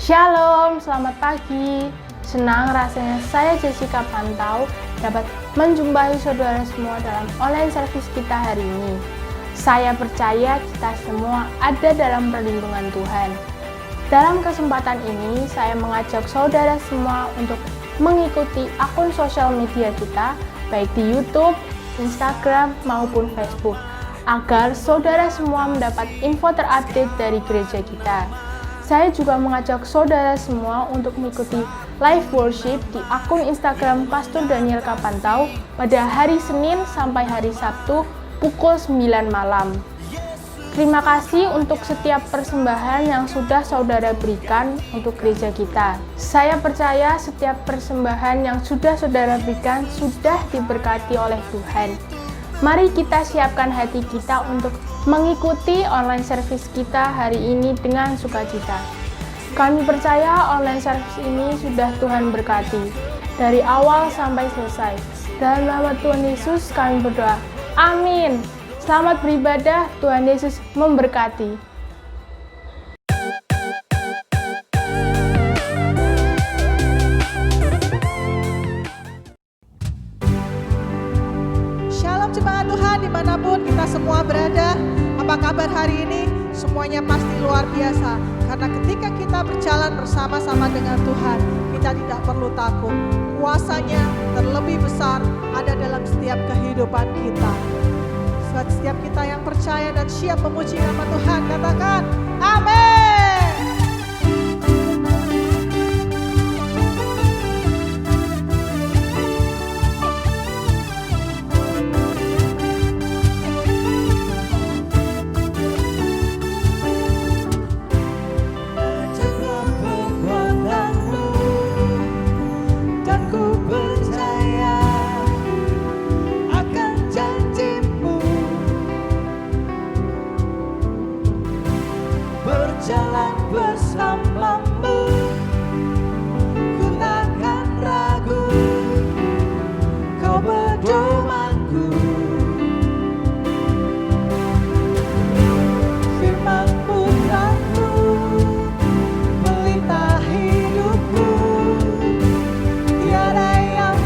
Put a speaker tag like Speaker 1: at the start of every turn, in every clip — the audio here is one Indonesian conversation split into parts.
Speaker 1: Shalom, selamat pagi. Senang rasanya saya Jessica Pantau dapat menjumpai saudara semua dalam online service kita hari ini. Saya percaya kita semua ada dalam perlindungan Tuhan. Dalam kesempatan ini, saya mengajak saudara semua untuk mengikuti akun sosial media kita, baik di YouTube, Instagram, maupun Facebook, agar saudara semua mendapat info terupdate dari gereja kita. Saya juga mengajak saudara semua untuk mengikuti live worship di akun Instagram Pastor Daniel Kapantau pada hari Senin sampai hari Sabtu pukul 9 malam. Terima kasih untuk setiap persembahan yang sudah saudara berikan untuk gereja kita. Saya percaya setiap persembahan yang sudah saudara berikan sudah diberkati oleh Tuhan. Mari kita siapkan hati kita untuk mengikuti online service kita hari ini dengan sukacita. Kami percaya online service ini sudah Tuhan berkati dari awal sampai selesai. Dalam nama Tuhan Yesus kami berdoa. Amin. Selamat beribadah, Tuhan Yesus memberkati.
Speaker 2: Shalom jemaat Tuhan dimanapun kita semua berada. Apa kabar hari ini? Semuanya pasti luar biasa. Karena ketika kita berjalan bersama-sama dengan Tuhan, kita tidak perlu takut. Kuasanya terlebih besar ada dalam setiap kehidupan kita. Buat setiap kita yang percaya dan siap memuji nama Tuhan, katakan amin.
Speaker 3: Jalan bersamamu, ku takkan ragu, kau pedomanku. Firman-Mu terang melintasi hidupku, tiada yang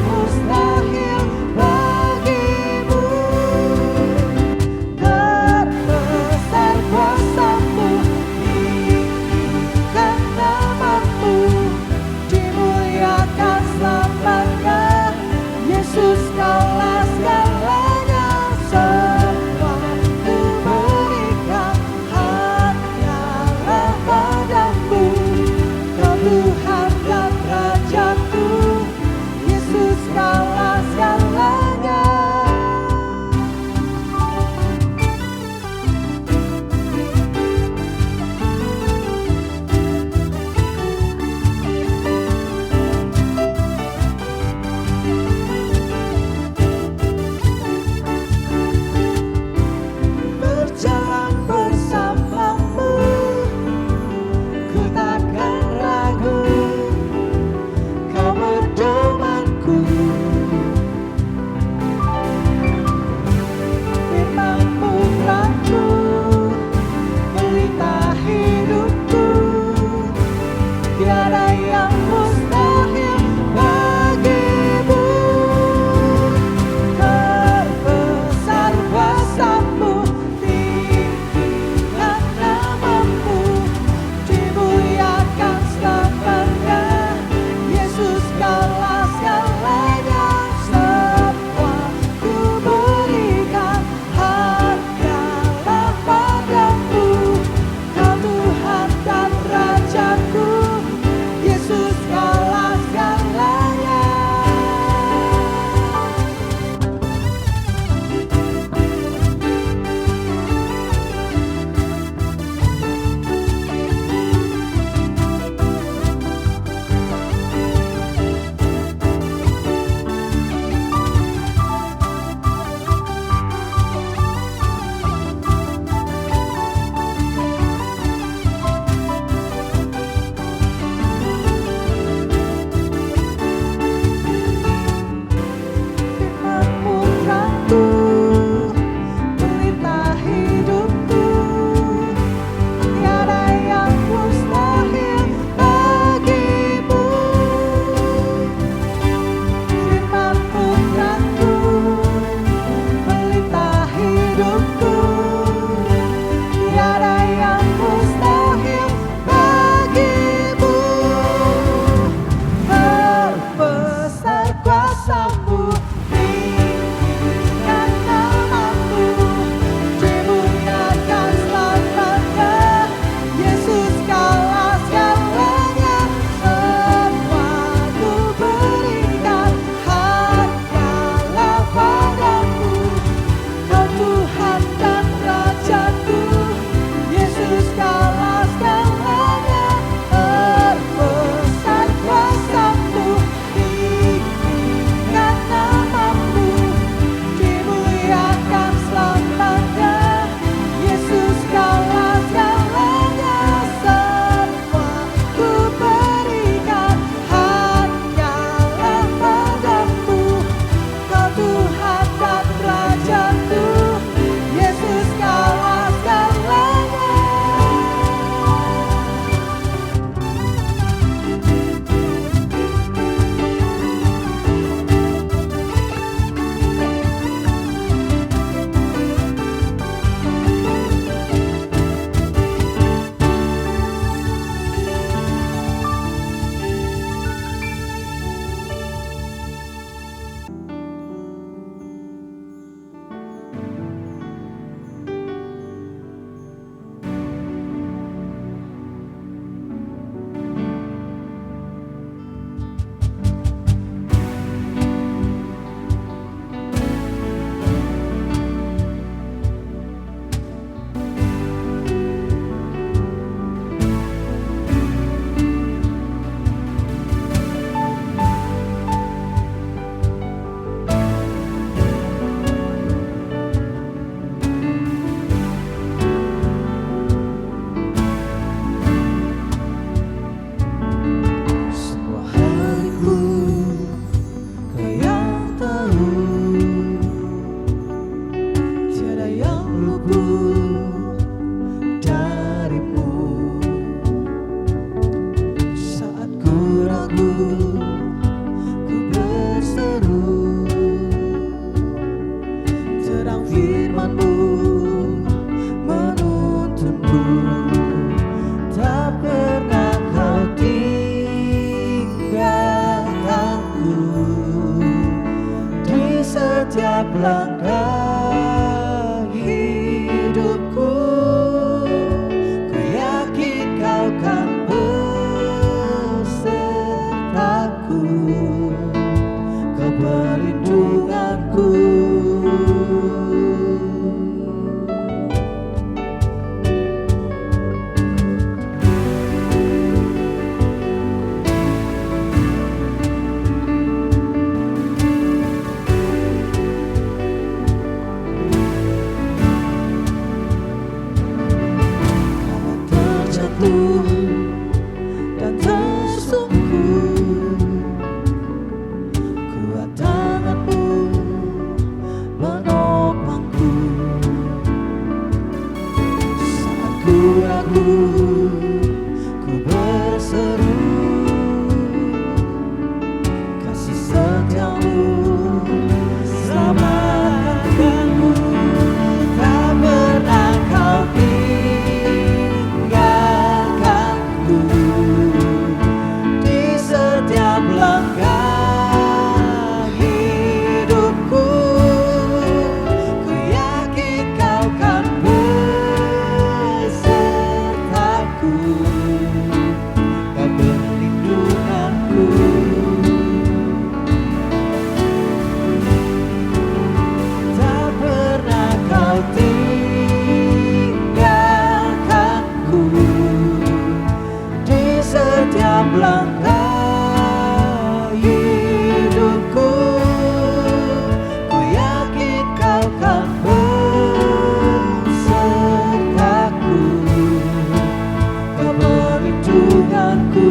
Speaker 3: setiap langkah hidupku. Ku yakin kau kan besertaku, kau perlindunganku. Dan tersungkur, kuat tanganmu menopangku. Saat ku ragu, ku berseru, kasih setiamu selamatkanku. Tak pernah kau tinggalkanku di setiap langkah hidupku. Ku yakin kau kan besertaku, kau perlindunganku. Tak pernah kau tinggalkanku di setiap langkah hidupku. Ku yakin kau kan besertaku, kau perlindunganku.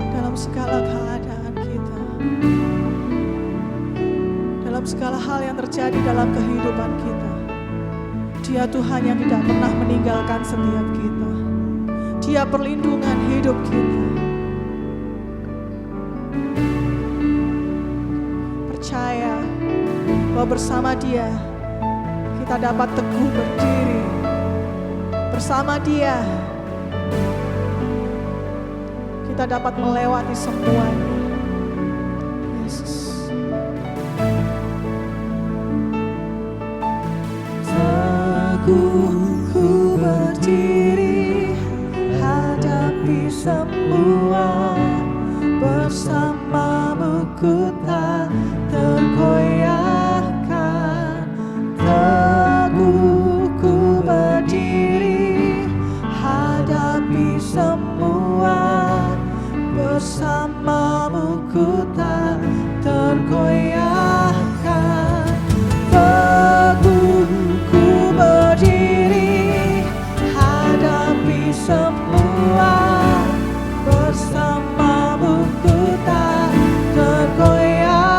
Speaker 2: Dalam segala keadaan kita, dalam segala hal yang terjadi dalam kehidupan kita, Dia Tuhan yang tidak pernah meninggalkan setiap kita. Dia perlindungan hidup kita. Percaya bahwa bersama Dia kita dapat teguh berdiri. Bersama Dia kita dapat melewati semuanya. Yesus.
Speaker 3: Teguh ku berdiri, hadapi semua. Bersamamu ku tak tergoyahkan. Teguh ku berdiri, hadapi semua. Bersamamu ku tak tergoyahkan. Teguh ku berdiri, hadapi semua. Bersamamu ku tak tergoyahkan.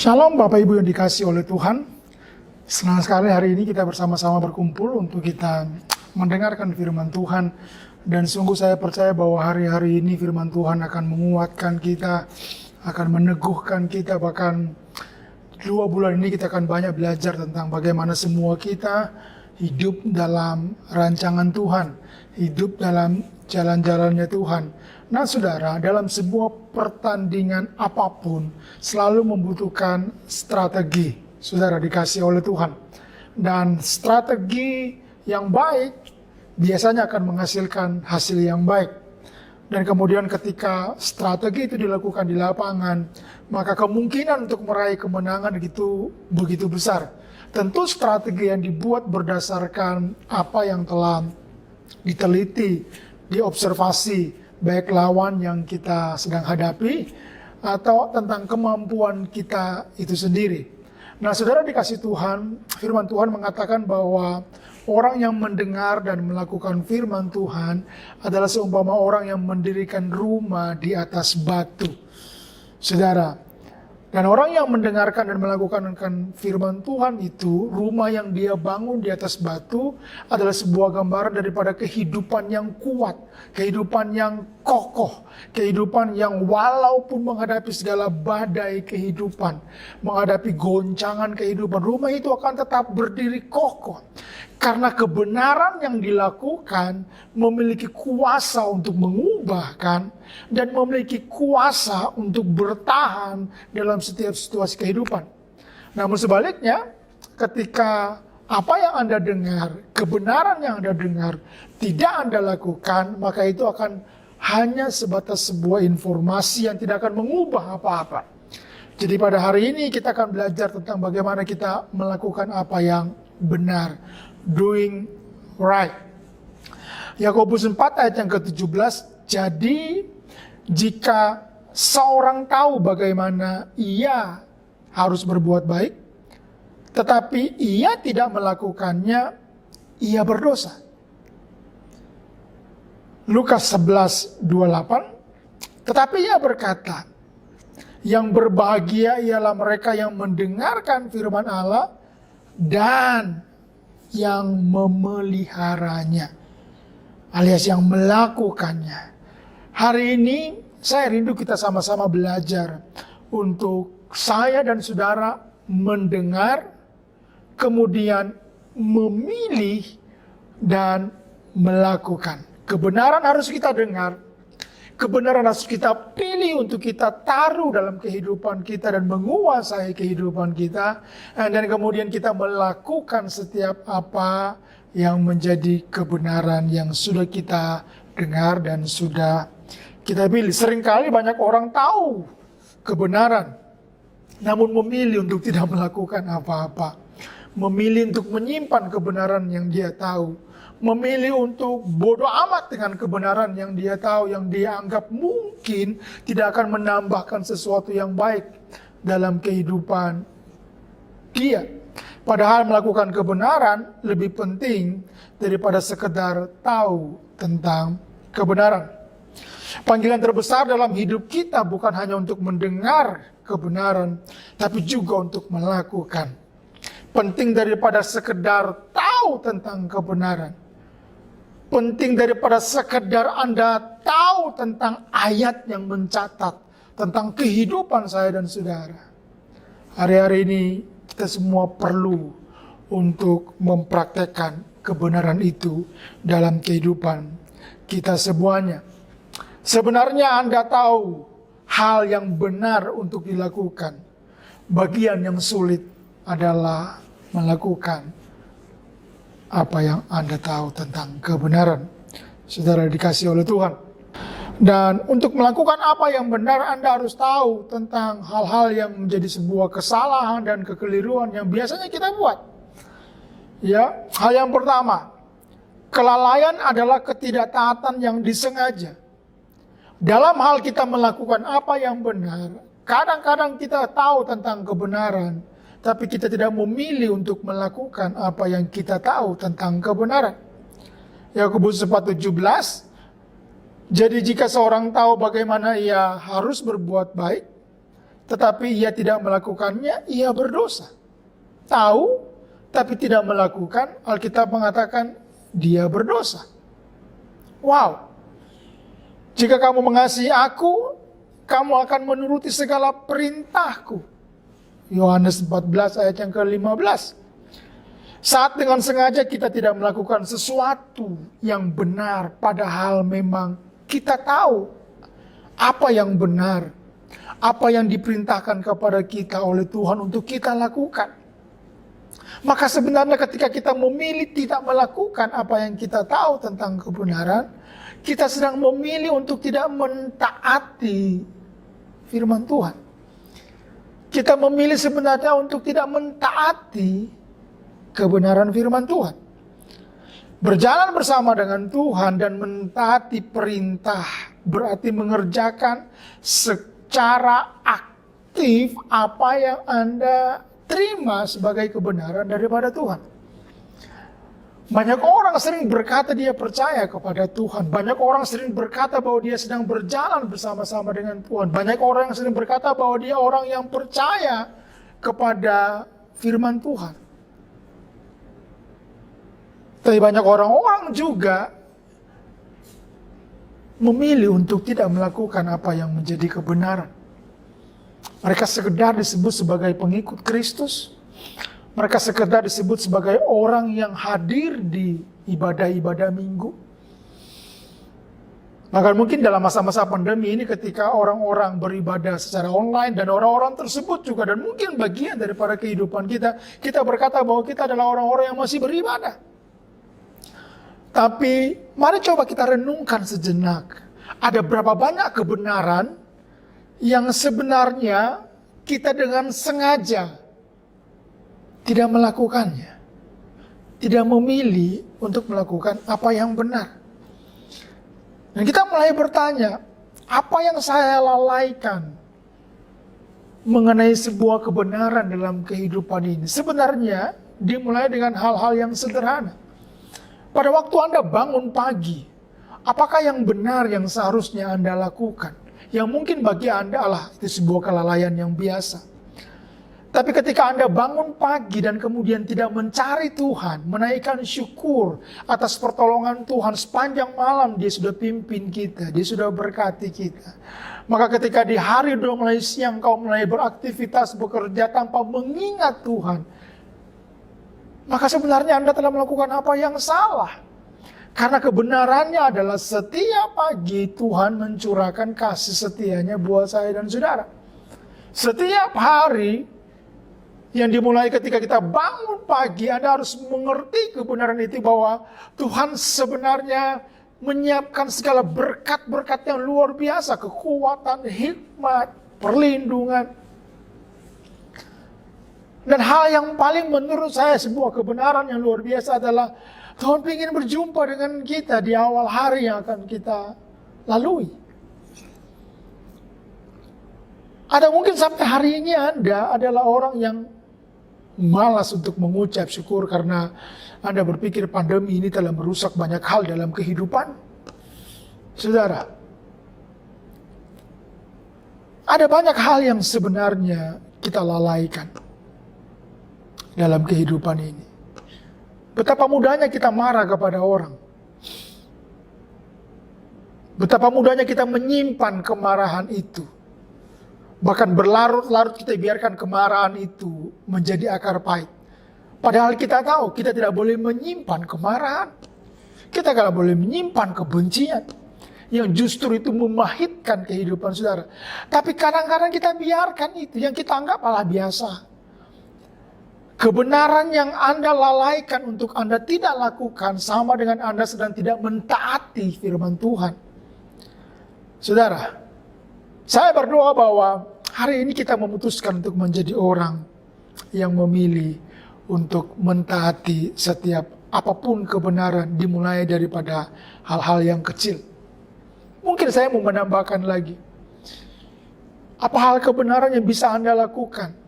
Speaker 4: Shalom Bapak Ibu yang dikasihi oleh Tuhan. Senang sekali hari ini kita bersama-sama berkumpul untuk kita mendengarkan firman Tuhan. Dan sungguh saya percaya bahwa hari-hari ini firman Tuhan akan menguatkan kita, akan meneguhkan kita. Bahkan 2 bulan ini kita akan banyak belajar tentang bagaimana semua kita hidup dalam rancangan Tuhan, hidup dalam jalan-jalannya Tuhan. Nah saudara, dalam sebuah pertandingan apapun selalu membutuhkan strategi. Saudara dikasih oleh Tuhan. Dan strategi yang baik biasanya akan menghasilkan hasil yang baik. Dan kemudian ketika strategi itu dilakukan di lapangan, maka kemungkinan untuk meraih kemenangan begitu besar. Tentu strategi yang dibuat berdasarkan apa yang telah diteliti, diobservasi, baik lawan yang kita sedang hadapi atau tentang kemampuan kita itu sendiri. Nah, saudara dikasih Tuhan, firman Tuhan mengatakan bahwa orang yang mendengar dan melakukan firman Tuhan adalah seumpama orang yang mendirikan rumah di atas batu. Saudara, dan orang yang mendengarkan dan melakukan firman Tuhan itu, rumah yang dia bangun di atas batu adalah sebuah gambaran daripada kehidupan yang kuat, kehidupan yang kokoh, kehidupan yang walaupun menghadapi segala badai kehidupan, menghadapi goncangan kehidupan, rumah itu akan tetap berdiri kokoh. Karena kebenaran yang dilakukan memiliki kuasa untuk mengubahkan dan memiliki kuasa untuk bertahan dalam setiap situasi kehidupan. Namun sebaliknya, ketika apa yang Anda dengar, kebenaran yang Anda dengar tidak Anda lakukan, maka itu akan hanya sebatas sebuah informasi yang tidak akan mengubah apa-apa. Jadi pada hari ini kita akan belajar tentang bagaimana kita melakukan apa yang benar, doing right. Yakobus 4 ayat yang ke-17, jadi jika seorang tahu bagaimana ia harus berbuat baik, tetapi ia tidak melakukannya, ia berdosa. Lukas 11:28, tetapi ia berkata, yang berbahagia ialah mereka yang mendengarkan firman Allah dan yang memeliharanya, alias yang melakukannya. Hari ini saya rindu kita sama-sama belajar untuk saya dan saudara mendengar, kemudian memilih dan melakukan. Kebenaran harus kita dengar, kebenaran harus kita pilih untuk kita taruh dalam kehidupan kita dan menguasai kehidupan kita. Dan kemudian kita melakukan setiap apa yang menjadi kebenaran yang sudah kita dengar dan sudah kita pilih. Seringkali banyak orang tahu kebenaran, namun memilih untuk tidak melakukan apa-apa. Memilih untuk menyimpan kebenaran yang dia tahu. Memilih untuk bodoh amat dengan kebenaran yang dia tahu, yang dia anggap mungkin tidak akan menambahkan sesuatu yang baik dalam kehidupan dia. Padahal melakukan kebenaran lebih penting daripada sekedar tahu tentang kebenaran. Panggilan terbesar dalam hidup kita bukan hanya untuk mendengar kebenaran, tapi juga untuk melakukan. Penting daripada sekedar tahu tentang kebenaran. Penting daripada sekedar Anda tahu tentang ayat yang mencatat tentang kehidupan saya dan saudara. Hari-hari ini kita semua perlu untuk mempraktekkan kebenaran itu dalam kehidupan kita semuanya. Sebenarnya Anda tahu hal yang benar untuk dilakukan. Bagian yang sulit adalah melakukan apa yang Anda tahu tentang kebenaran. Saudara dikasih oleh Tuhan. Dan untuk melakukan apa yang benar, Anda harus tahu tentang hal-hal yang menjadi sebuah kesalahan dan kekeliruan yang biasanya kita buat. Ya, hal yang pertama, kelalaian adalah ketidaktaatan yang disengaja. Dalam hal kita melakukan apa yang benar, kadang-kadang kita tahu tentang kebenaran, tapi kita tidak memilih untuk melakukan apa yang kita tahu tentang kebenaran. Yakobus 4:17, jadi jika seorang tahu bagaimana ia harus berbuat baik, tetapi ia tidak melakukannya, ia berdosa. Tahu, tapi tidak melakukan, Alkitab mengatakan dia berdosa. Wow. Jika kamu mengasihi aku, kamu akan menuruti segala perintahku. Yohanes 14 ayat yang ke-15. Saat dengan sengaja kita tidak melakukan sesuatu yang benar, padahal memang kita tahu apa yang benar, apa yang diperintahkan kepada kita oleh Tuhan untuk kita lakukan. Maka sebenarnya ketika kita memilih tidak melakukan apa yang kita tahu tentang kebenaran, kita sedang memilih untuk tidak mentaati firman Tuhan. Kita memilih sebenarnya untuk tidak mentaati kebenaran firman Tuhan. Berjalan bersama dengan Tuhan dan mentaati perintah berarti mengerjakan secara aktif apa yang Anda terima sebagai kebenaran daripada Tuhan. Banyak orang sering berkata dia percaya kepada Tuhan. Banyak orang sering berkata bahwa dia sedang berjalan bersama-sama dengan Tuhan. Banyak orang yang sering berkata bahwa dia orang yang percaya kepada firman Tuhan. Tapi banyak orang-orang juga memilih untuk tidak melakukan apa yang menjadi kebenaran. Mereka sekedar disebut sebagai pengikut Kristus. Mereka sekedar disebut sebagai orang yang hadir di ibadah-ibadah minggu. Bahkan mungkin dalam masa-masa pandemi ini ketika orang-orang beribadah secara online dan orang-orang tersebut juga dan mungkin bagian daripada kehidupan kita, kita berkata bahwa kita adalah orang-orang yang masih beribadah. Tapi mari coba kita renungkan sejenak. Ada berapa banyak kebenaran yang sebenarnya kita dengan sengaja tidak melakukannya. Tidak memilih untuk melakukan apa yang benar. Dan kita mulai bertanya, apa yang saya lalaikan mengenai sebuah kebenaran dalam kehidupan ini? Sebenarnya dimulai dengan hal-hal yang sederhana. Pada waktu Anda bangun pagi, apakah yang benar yang seharusnya Anda lakukan? Yang mungkin bagi Anda itu sebuah kelalaian yang biasa. Tapi ketika Anda bangun pagi dan kemudian tidak mencari Tuhan, menaikkan syukur atas pertolongan Tuhan sepanjang malam, Dia sudah pimpin kita, Dia sudah berkati kita. Maka ketika di hari udah mulai siang kau mulai beraktivitas, bekerja tanpa mengingat Tuhan, maka sebenarnya Anda telah melakukan apa yang salah. Karena kebenarannya adalah setiap pagi Tuhan mencurahkan kasih setianya buat saya dan saudara. Setiap hari yang dimulai ketika kita bangun pagi, Anda harus mengerti kebenaran itu bahwa Tuhan sebenarnya menyiapkan segala berkat-berkat yang luar biasa. Kekuatan, hikmat, perlindungan. Dan hal yang paling menurut saya sebuah kebenaran yang luar biasa adalah Tuhan ingin berjumpa dengan kita di awal hari yang akan kita lalui. Ada mungkin sampai hari ini Anda adalah orang yang malas untuk mengucap syukur karena Anda berpikir pandemi ini telah merusak banyak hal dalam kehidupan. Saudara, ada banyak hal yang sebenarnya kita lalaikan dalam kehidupan ini. Betapa mudahnya kita marah kepada orang. Betapa mudahnya kita menyimpan kemarahan itu. Bahkan berlarut-larut kita biarkan kemarahan itu menjadi akar pahit. Padahal kita tahu kita tidak boleh menyimpan kemarahan. Kita tidak boleh menyimpan kebencian. Yang justru itu memahitkan kehidupan saudara. Tapi kadang-kadang kita biarkan itu yang kita anggap biasa. Kebenaran yang Anda lalaikan untuk Anda tidak lakukan sama dengan Anda sedang tidak mentaati firman Tuhan. Saudara, saya berdoa bahwa hari ini kita memutuskan untuk menjadi orang yang memilih untuk mentaati setiap apapun kebenaran dimulai daripada hal-hal yang kecil. Mungkin saya mau menambahkan lagi. Apa hal kebenaran yang bisa Anda lakukan?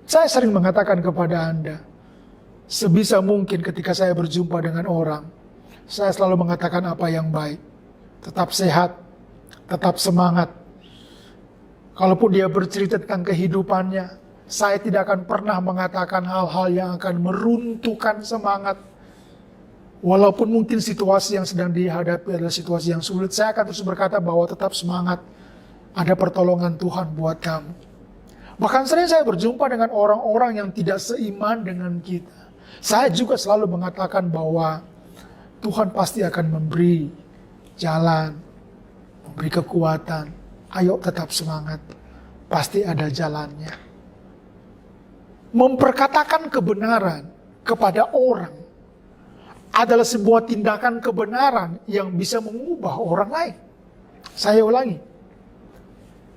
Speaker 4: Saya sering mengatakan kepada Anda, sebisa mungkin ketika saya berjumpa dengan orang, saya selalu mengatakan apa yang baik. Tetap sehat, tetap semangat. Kalaupun dia bercerita tentang kehidupannya, saya tidak akan pernah mengatakan hal-hal yang akan meruntuhkan semangat. Walaupun mungkin situasi yang sedang dihadapi adalah situasi yang sulit, saya akan terus berkata bahwa tetap semangat. Ada pertolongan Tuhan buat kamu. Bahkan sering saya berjumpa dengan orang-orang yang tidak seiman dengan kita. Saya juga selalu mengatakan bahwa Tuhan pasti akan memberi jalan, memberi kekuatan. Ayo tetap semangat, pasti ada jalannya. Memperkatakan kebenaran kepada orang adalah sebuah tindakan kebenaran yang bisa mengubah orang lain. Saya ulangi,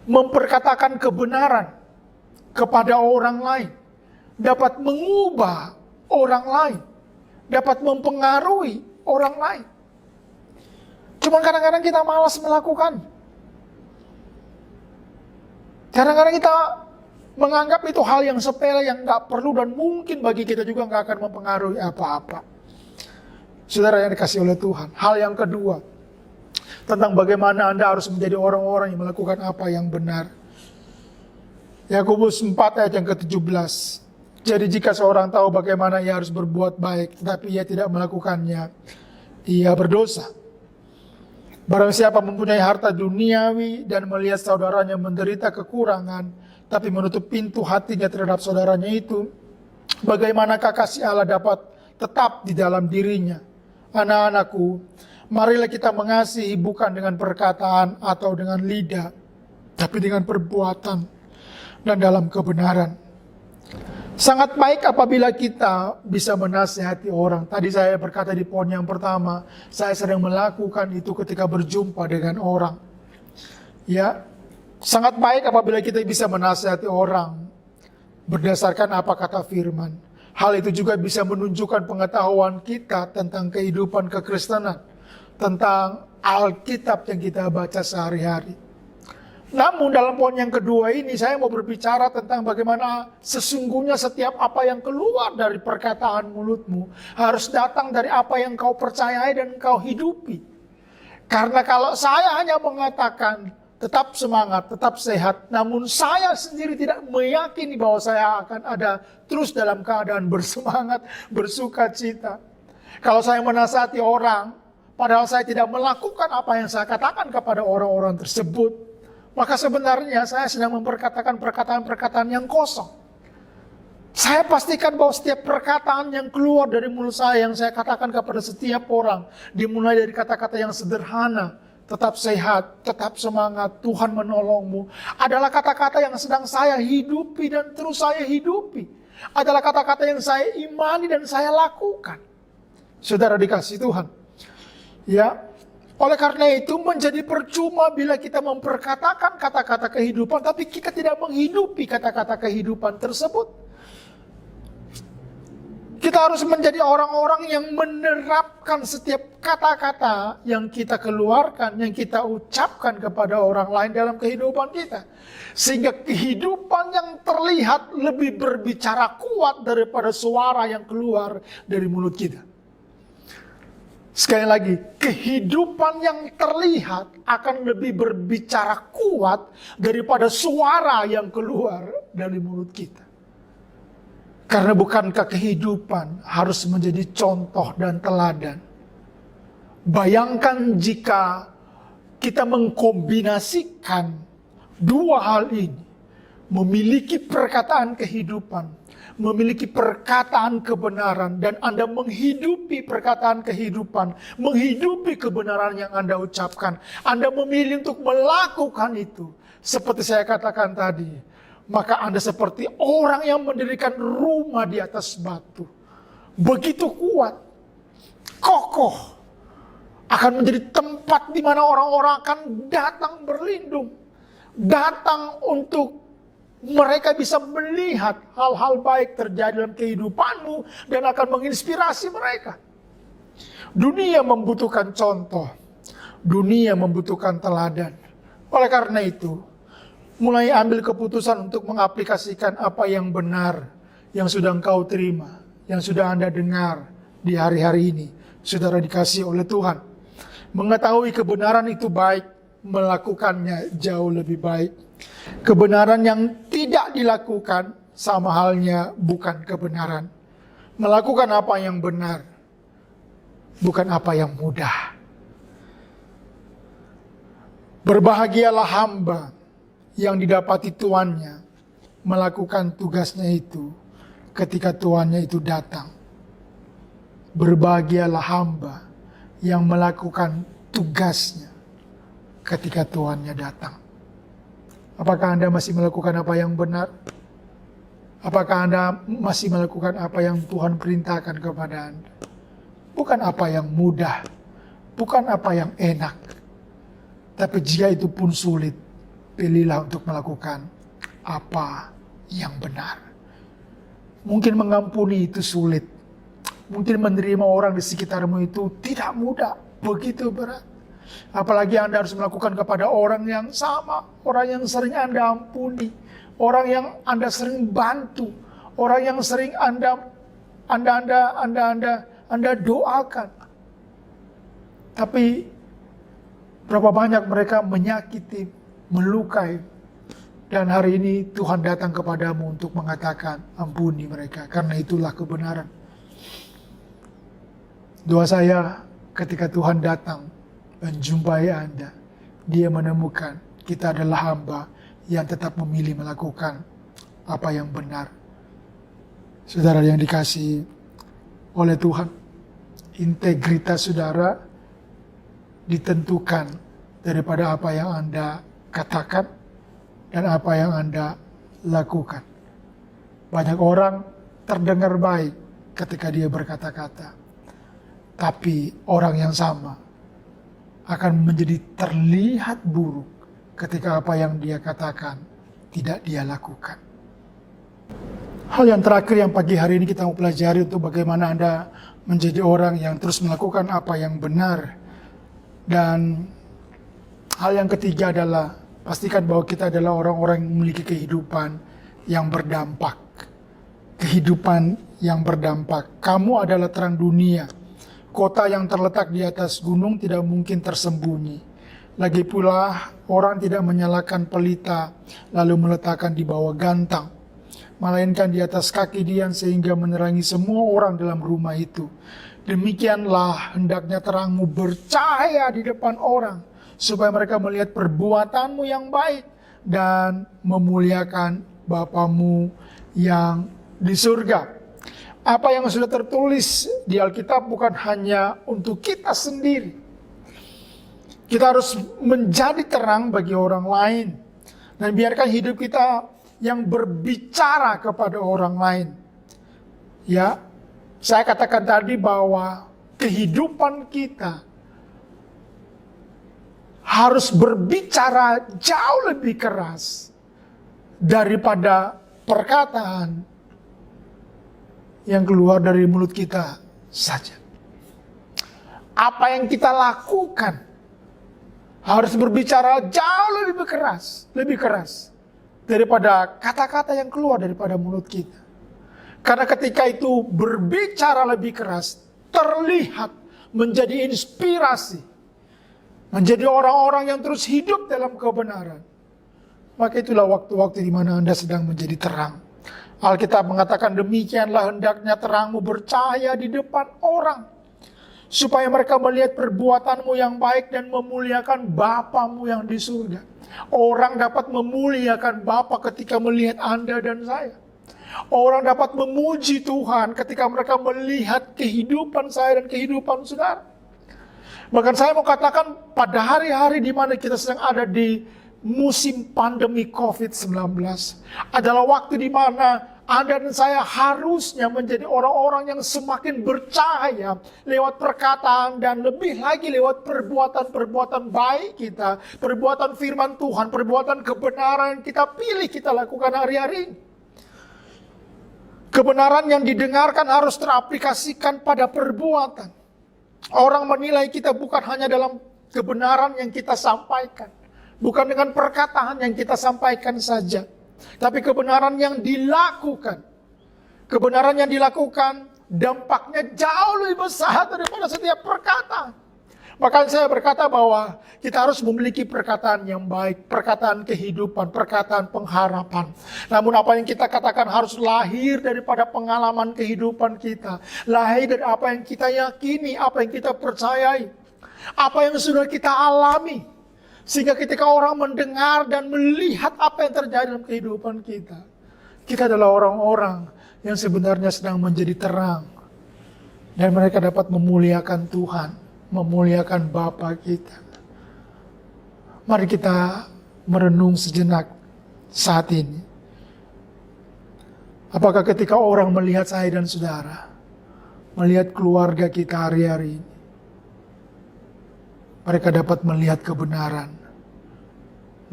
Speaker 4: memperkatakan kebenaran kepada orang lain dapat mengubah orang lain, dapat mempengaruhi orang lain. Cuman kadang-kadang kita malas melakukan. Kadang-kadang kita menganggap itu hal yang sepele, yang gak perlu, dan mungkin bagi kita juga gak akan mempengaruhi apa-apa. Saudara yang dikasih oleh Tuhan. Hal yang kedua, tentang bagaimana Anda harus menjadi orang-orang yang melakukan apa yang benar. Yakobus 4 ayat yang ke-17. Jadi jika seorang tahu bagaimana ia harus berbuat baik, tetapi ia tidak melakukannya, ia berdosa. Barang siapa mempunyai harta duniawi dan melihat saudaranya menderita kekurangan, tapi menutup pintu hatinya terhadap saudaranya itu, bagaimanakah kasih Allah dapat tetap di dalam dirinya? Anak-anakku, marilah kita mengasihi bukan dengan perkataan atau dengan lidah, tapi dengan perbuatan dan dalam kebenaran. Sangat baik apabila kita bisa menasihati orang. Tadi saya berkata di poin yang pertama, saya sering melakukan itu ketika berjumpa dengan orang. Ya, sangat baik apabila kita bisa menasihati orang berdasarkan apa kata firman. Hal itu juga bisa menunjukkan pengetahuan kita tentang kehidupan kekristenan, tentang Alkitab yang kita baca sehari-hari. Namun dalam poin yang kedua ini saya mau berbicara tentang bagaimana sesungguhnya setiap apa yang keluar dari perkataan mulutmu harus datang dari apa yang kau percayai dan kau hidupi. Karena kalau saya hanya mengatakan tetap semangat, tetap sehat, namun saya sendiri tidak meyakini bahwa saya akan ada terus dalam keadaan bersemangat, bersuka cita. Kalau saya menasihati orang, padahal saya tidak melakukan apa yang saya katakan kepada orang-orang tersebut, maka sebenarnya saya sedang memperkatakan perkataan-perkataan yang kosong. Saya pastikan bahwa setiap perkataan yang keluar dari mulut saya, yang saya katakan kepada setiap orang, dimulai dari kata-kata yang sederhana, tetap sehat, tetap semangat, Tuhan menolongmu, adalah kata-kata yang sedang saya hidupi dan terus saya hidupi. Adalah kata-kata yang saya imani dan saya lakukan. Saudara dikasih Tuhan. Ya, oleh karena itu menjadi percuma bila kita memperkatakan kata-kata kehidupan, tapi kita tidak menghidupi kata-kata kehidupan tersebut. Kita harus menjadi orang-orang yang menerapkan setiap kata-kata yang kita keluarkan, yang kita ucapkan kepada orang lain dalam kehidupan kita. Sehingga kehidupan yang terlihat lebih berbicara kuat daripada suara yang keluar dari mulut kita. Sekali lagi, kehidupan yang terlihat akan lebih berbicara kuat daripada suara yang keluar dari mulut kita. Karena bukankah kehidupan harus menjadi contoh dan teladan? Bayangkan jika kita mengkombinasikan dua hal ini. Memiliki perkataan kehidupan, memiliki perkataan kebenaran, dan Anda menghidupi perkataan kehidupan, menghidupi kebenaran yang Anda ucapkan. Anda memilih untuk melakukan itu. Seperti saya katakan tadi, maka Anda seperti orang yang mendirikan rumah di atas batu. Begitu kuat, kokoh, akan menjadi tempat di mana orang-orang akan datang berlindung, datang untuk mereka bisa melihat hal-hal baik terjadi dalam kehidupanmu dan akan menginspirasi mereka. Dunia membutuhkan contoh, dunia membutuhkan teladan. Oleh karena itu, mulai ambil keputusan untuk mengaplikasikan apa yang benar, yang sudah engkau terima, yang sudah Anda dengar di hari-hari ini. Saudara dikasih oleh Tuhan. Mengetahui kebenaran itu baik, melakukannya jauh lebih baik. Kebenaran yang tidak dilakukan sama halnya bukan kebenaran. Melakukan apa yang benar, bukan apa yang mudah. Berbahagialah hamba yang didapati tuannya melakukan tugasnya itu ketika tuannya itu datang. Berbahagialah hamba yang melakukan tugasnya ketika tuannya datang. Apakah Anda masih melakukan apa yang benar? Apakah Anda masih melakukan apa yang Tuhan perintahkan kepada Anda? Bukan apa yang mudah, bukan apa yang enak. Tapi jika itu pun sulit, pilihlah untuk melakukan apa yang benar. Mungkin mengampuni itu sulit. Mungkin menerima orang di sekitarmu itu tidak mudah, begitu berat. Apalagi Anda harus melakukan kepada orang yang sama, orang yang sering Anda ampuni, orang yang Anda sering bantu, orang yang sering Anda doakan. Tapi berapa banyak mereka menyakiti, melukai. Dan hari ini Tuhan datang kepadamu untuk mengatakan ampuni mereka, karena itulah kebenaran. Doa saya ketika Tuhan datang menjumpai Anda, Dia menemukan kita adalah hamba yang tetap memilih melakukan apa yang benar. Saudara yang dikasihi oleh Tuhan, integritas saudara ditentukan daripada apa yang Anda katakan dan apa yang Anda lakukan. Banyak orang terdengar baik ketika dia berkata-kata, tapi orang yang sama akan menjadi terlihat buruk ketika apa yang dia katakan tidak dia lakukan. Hal yang terakhir yang pagi hari ini kita mau pelajari untuk bagaimana Anda menjadi orang yang terus melakukan apa yang benar. Dan hal yang ketiga adalah pastikan bahwa kita adalah orang-orang yang memiliki kehidupan yang berdampak. Kehidupan yang berdampak. Kamu adalah terang dunia. Kota yang terletak di atas gunung tidak mungkin tersembunyi. Lagi pula orang tidak menyalakan pelita lalu meletakkan di bawah gantang, melainkan di atas kaki dian sehingga menerangi semua orang dalam rumah itu. Demikianlah hendaknya terangmu bercahaya di depan orang, supaya mereka melihat perbuatanmu yang baik dan memuliakan Bapamu yang di surga. Apa yang sudah tertulis di Alkitab bukan hanya untuk kita sendiri. Kita harus menjadi terang bagi orang lain. Dan biarkan hidup kita yang berbicara kepada orang lain. Ya, saya katakan tadi bahwa kehidupan kita harus berbicara jauh lebih keras daripada perkataan yang keluar dari mulut kita saja. Apa yang kita lakukan harus berbicara jauh lebih keras daripada kata-kata yang keluar daripada mulut kita. Karena ketika itu berbicara lebih keras, terlihat menjadi inspirasi, menjadi orang-orang yang terus hidup dalam kebenaran. Maka itulah waktu-waktu di mana Anda sedang menjadi terang. Alkitab mengatakan demikianlah hendaknya terangmu bercahaya di depan orang, supaya mereka melihat perbuatanmu yang baik dan memuliakan Bapamu yang di surga. Orang dapat memuliakan Bapa ketika melihat Anda dan saya. Orang dapat memuji Tuhan ketika mereka melihat kehidupan saya dan kehidupan saudara. Bahkan saya mau katakan pada hari-hari di mana kita sedang ada di musim pandemi COVID-19 adalah waktu di mana Anda dan saya harusnya menjadi orang-orang yang semakin bercahaya lewat perkataan dan lebih lagi lewat perbuatan-perbuatan baik kita, perbuatan firman Tuhan, perbuatan kebenaran yang kita pilih kita lakukan hari-hari ini. Kebenaran yang didengarkan harus teraplikasikan pada perbuatan. Orang menilai kita bukan hanya dalam kebenaran yang kita sampaikan, bukan dengan perkataan yang kita sampaikan saja, tapi kebenaran yang dilakukan. Kebenaran yang dilakukan dampaknya jauh lebih besar daripada setiap perkataan. Bahkan saya berkata bahwa kita harus memiliki perkataan yang baik, perkataan kehidupan, perkataan pengharapan. Namun apa yang kita katakan harus lahir daripada pengalaman kehidupan kita. Lahir dari apa yang kita yakini, apa yang kita percayai, apa yang sudah kita alami. Sehingga ketika orang mendengar dan melihat apa yang terjadi dalam kehidupan kita, kita adalah orang-orang yang sebenarnya sedang menjadi terang. Dan mereka dapat memuliakan Tuhan, memuliakan Bapa kita. Mari kita merenung sejenak saat ini. Apakah ketika orang melihat saya dan saudara, melihat keluarga kita hari-hari ini, mereka dapat melihat kebenaran,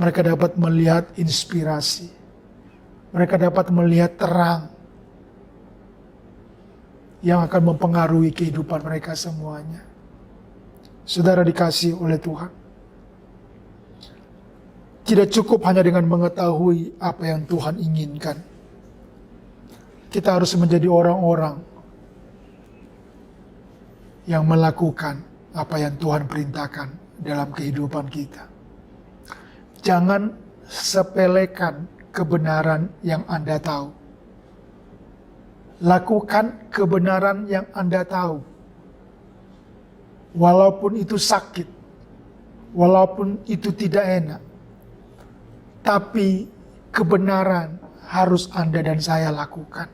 Speaker 4: mereka dapat melihat inspirasi, mereka dapat melihat terang yang akan mempengaruhi kehidupan mereka semuanya. Saudara dikasihi oleh Tuhan. Tidak cukup hanya dengan mengetahui apa yang Tuhan inginkan. Kita harus menjadi orang-orang yang melakukan apa yang Tuhan perintahkan dalam kehidupan kita. Jangan sepelekan kebenaran yang Anda tahu. Lakukan kebenaran yang Anda tahu. Walaupun itu sakit, walaupun itu tidak enak, tapi kebenaran harus Anda dan saya lakukan.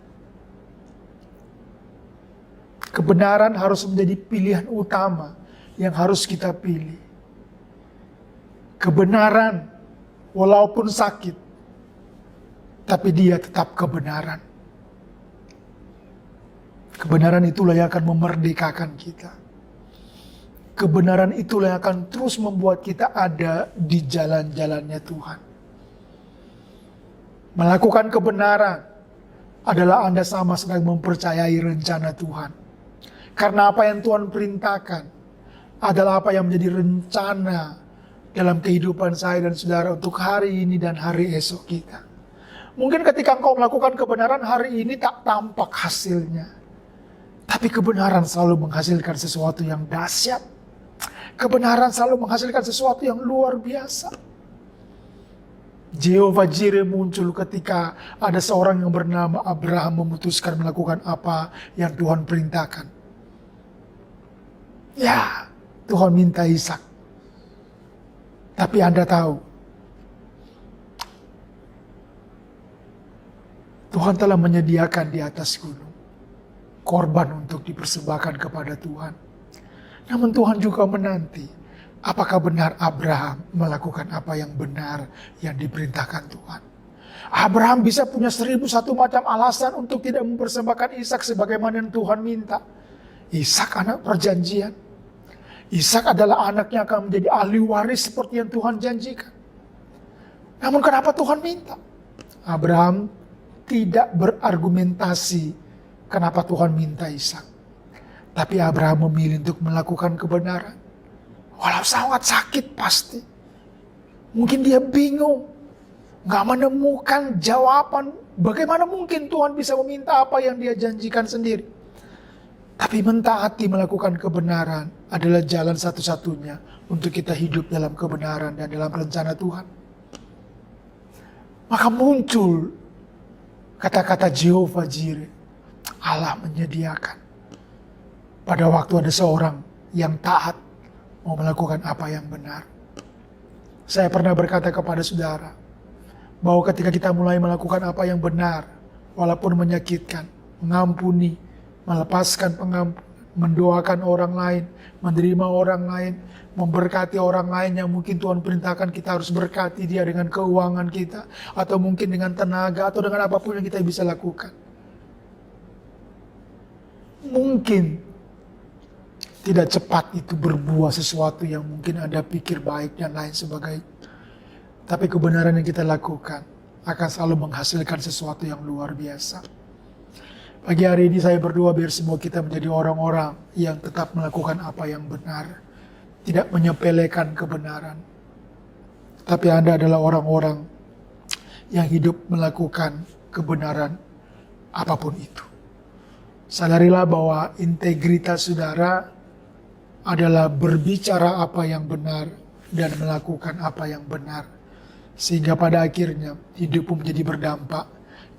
Speaker 4: Kebenaran harus menjadi pilihan utama yang harus kita pilih. Kebenaran, walaupun sakit, tapi dia tetap kebenaran. Kebenaran itulah yang akan memerdekakan kita. Kebenaran itulah yang akan terus membuat kita ada di jalan-jalannya Tuhan. Melakukan kebenaran adalah Anda sama sedang mempercayai rencana Tuhan. Karena apa yang Tuhan perintahkan adalah apa yang menjadi rencana dalam kehidupan saya dan saudara untuk hari ini dan hari esok kita. Mungkin ketika engkau melakukan kebenaran hari ini tak tampak hasilnya. Tapi kebenaran selalu menghasilkan sesuatu yang dahsyat. Kebenaran selalu menghasilkan sesuatu yang luar biasa. Jehovah Jireh muncul ketika ada seorang yang bernama Abraham memutuskan melakukan apa yang Tuhan perintahkan. Ya, Tuhan minta Ishak. Tapi Anda tahu, Tuhan telah menyediakan di atas gunung korban untuk dipersembahkan kepada Tuhan. Namun Tuhan juga menanti, apakah benar Abraham melakukan apa yang benar yang diperintahkan Tuhan. Abraham bisa punya 1001 macam alasan untuk tidak mempersembahkan Ishak sebagaimana yang Tuhan minta. Ishak anak perjanjian. Ishak adalah anak yang akan menjadi ahli waris seperti yang Tuhan janjikan. Namun kenapa Tuhan minta? Abraham tidak berargumentasi kenapa Tuhan minta Ishak. Tapi Abraham memilih untuk melakukan kebenaran. Walau sangat sakit pasti. Mungkin dia bingung. Gak menemukan jawaban. Bagaimana mungkin Tuhan bisa meminta apa yang dia janjikan sendiri. Tapi mentaati melakukan kebenaran adalah jalan satu-satunya untuk kita hidup dalam kebenaran dan dalam rencana Tuhan. Maka muncul kata-kata Jehovah Jireh. Allah menyediakan. Pada waktu ada seorang yang taat mau melakukan apa yang benar. Saya pernah berkata kepada saudara bahwa ketika kita mulai melakukan apa yang benar, walaupun menyakitkan, mengampuni, melepaskan pengampunan, mendoakan orang lain, menerima orang lain, memberkati orang lain yang mungkin Tuhan perintahkan kita harus berkati dia dengan keuangan kita, atau mungkin dengan tenaga, atau dengan apapun yang kita bisa lakukan. Mungkin tidak cepat itu berbuah sesuatu yang mungkin Anda pikir baik dan lain sebagainya. Tapi kebenaran yang kita lakukan akan selalu menghasilkan sesuatu yang luar biasa. Pagi hari ini saya berdoa biar semua kita menjadi orang-orang yang tetap melakukan apa yang benar. Tidak menyepelekan kebenaran. Tapi Anda adalah orang-orang yang hidup melakukan kebenaran apapun itu. Sadarilah bahwa integritas saudara adalah berbicara apa yang benar dan melakukan apa yang benar. Sehingga pada akhirnya hidupmu menjadi berdampak.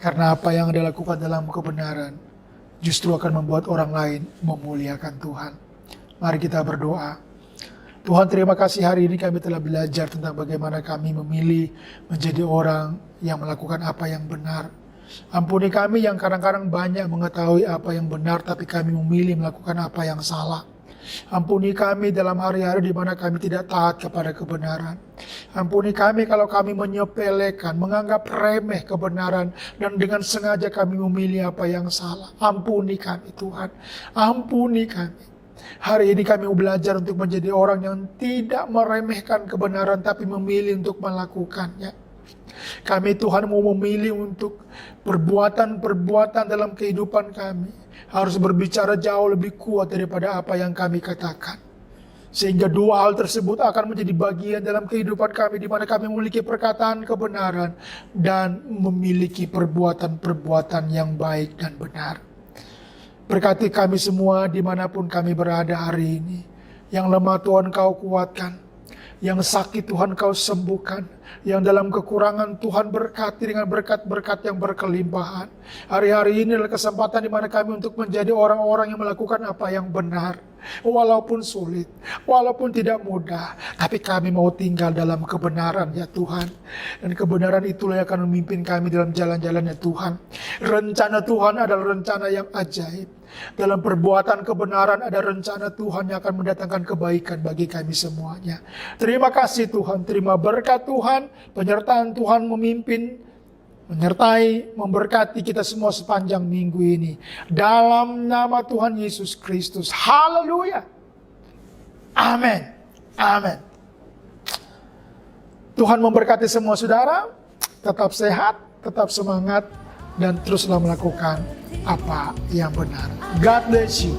Speaker 4: Karena apa yang Anda lakukan dalam kebenaran justru akan membuat orang lain memuliakan Tuhan. Mari kita berdoa. Tuhan, terima kasih hari ini kami telah belajar tentang bagaimana kami memilih menjadi orang yang melakukan apa yang benar. Ampuni kami yang kadang-kadang banyak mengetahui apa yang benar, tapi kami memilih melakukan apa yang salah. Ampuni kami dalam hari-hari di mana kami tidak taat kepada kebenaran. Ampuni kami kalau kami menyepelekan, menganggap remeh kebenaran, dan dengan sengaja kami memilih apa yang salah. Ampuni kami Tuhan, ampuni kami. Hari ini kami belajar untuk menjadi orang yang tidak meremehkan kebenaran, tapi memilih untuk melakukannya. Kami Tuhan mau memilih untuk perbuatan-perbuatan dalam kehidupan kami harus berbicara jauh lebih kuat daripada apa yang kami katakan. Sehingga dua hal tersebut akan menjadi bagian dalam kehidupan kami, di mana kami memiliki perkataan kebenaran dan memiliki perbuatan-perbuatan yang baik dan benar. Berkati kami semua dimanapun kami berada hari ini. Yang lemah Tuhan Kau kuatkan, yang sakit Tuhan Kau sembuhkan, yang dalam kekurangan Tuhan berkati dengan berkat-berkat yang berkelimpahan. Hari-hari ini adalah kesempatan di mana kami untuk menjadi orang-orang yang melakukan apa yang benar. Walaupun sulit, walaupun tidak mudah, tapi kami mau tinggal dalam kebenaran ya Tuhan. Dan kebenaran itulah yang akan memimpin kami dalam jalan-jalan ya Tuhan. Rencana Tuhan adalah rencana yang ajaib. Dalam perbuatan kebenaran ada rencana Tuhan yang akan mendatangkan kebaikan bagi kami semuanya. Terima kasih Tuhan, terima berkat Tuhan, penyertaan Tuhan memimpin, menyertai, memberkati kita semua sepanjang minggu ini. Dalam nama Tuhan Yesus Kristus. Haleluya. Amin. Amin. Tuhan memberkati semua saudara. Tetap sehat, tetap semangat, dan teruslah melakukan apa yang benar. God bless you.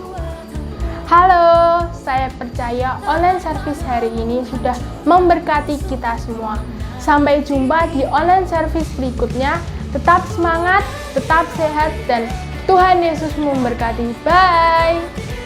Speaker 1: Halo, saya percaya online service hari ini sudah memberkati kita semua. Sampai jumpa di online service berikutnya. Tetap semangat, tetap sehat, dan Tuhan Yesus memberkati. Bye.